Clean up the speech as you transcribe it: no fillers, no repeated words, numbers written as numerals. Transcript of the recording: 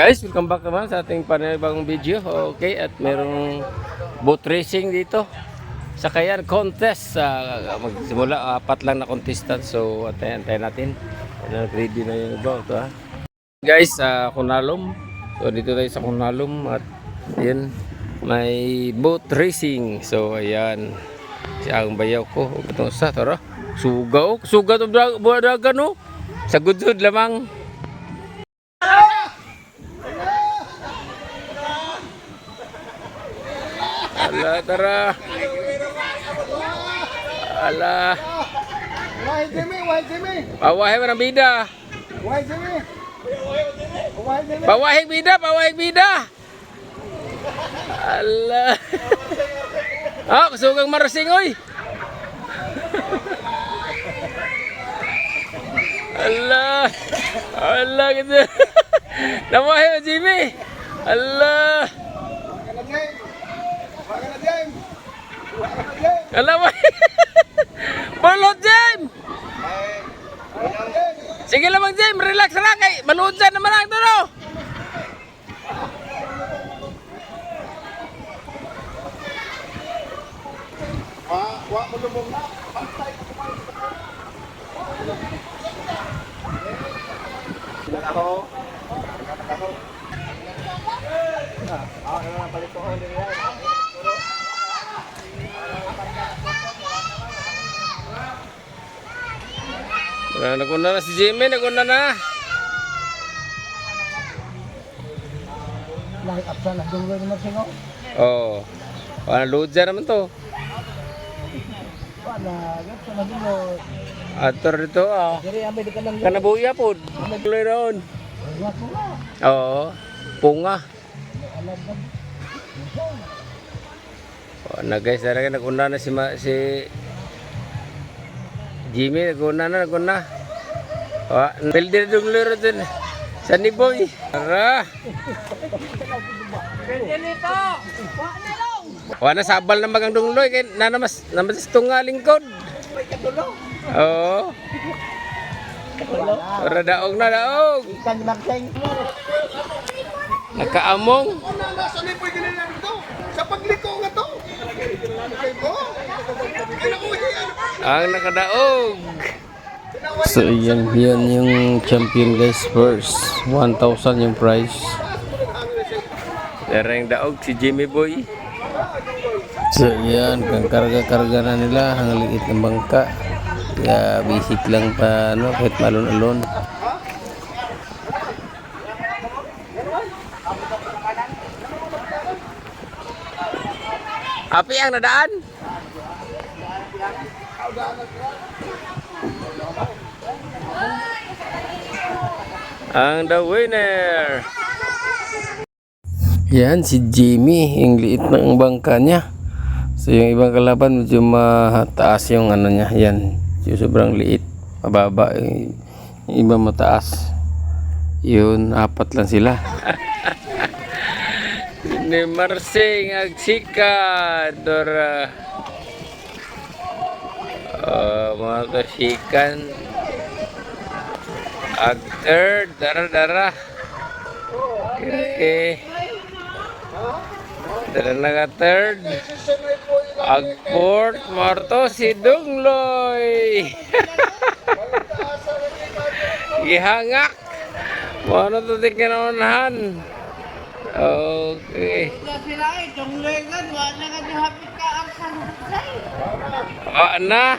Guys, welcome back naman sa ating panibagong video. Okay, at merong boat racing dito. Sakayan contest. Magsimula, apat lang na contestant. So, antayin natin. Ready na yung boat. Guys, Kunalom. So, dito tayo sa Kunalom. At yun, may boat racing. So, ayan. Siya ang bayaw ko. Ito sa, tara. Sugaw. Sugaw ito buwan dagan, no? Sa gudsud lamang. Ala, tara. Ala. Why Jimmy? Why Jimmy? Pawahe mo ng bida. Why Jimmy? Why Jimmy? Pawahing bida, pawahing bida. Ala. Kusugang marasing, oy. Ala. Ala, gitu. Nawahe mo, Jimmy. Ala. Alam mo. Balot, Jem. Sige lamang, Jem. Relax lang kay balot dyan naman ang tulo. Wak mo lumong na. Ako. Kailangan palit ko din yan. Naguna na si Jimmy, naguna na. Lahit apsa na dunggo ni Marsingo. Oo. Load dyan naman to. Wala, gapsa na dunggo. Ator dito, Diri amay di ka lang. Kanabuya po. Tuloy roon. Wak mo na. Oo. Punga. Na guys, naguna na si Jimmy, naguna. Pildi na yung laro dun. Sunny boy. Tara. Pwede nito! Wak na lang! Wala sabal na magang dungloy. Kaya namas tunga lingkod. Oo. Para daog na daog. Ikan di Marsing. Nakaamong. Nasa lipoy din na ito. Sa pagliko nga to. Ang nakadaog. So yan yung champion guys first. 1,000 yung prize. Pero yung daog si Jimmy Boy. So yan, kang karga-karga na nila ang liit ng bangka. Kaya basic lang pa kahit malon-alon. Api ang nadaan. Ang the winner. Yan si Jimmy, yung liit ng bangka niya. So yung ibang kalaban medyo mataas yung niya. Yan, yung sobrang liit, mababa. Yung iba mataas. Yun, apat lang sila. Ni Marsing agsikan dora. Mga kasikan ag third dara. Okay. Dara na third. Ag fourth marto si Dungloy. Gihangak. Ano to tingnan. Okay. Sila ay tungloy ka, wala ka di hapit ka ang sanusay. Na.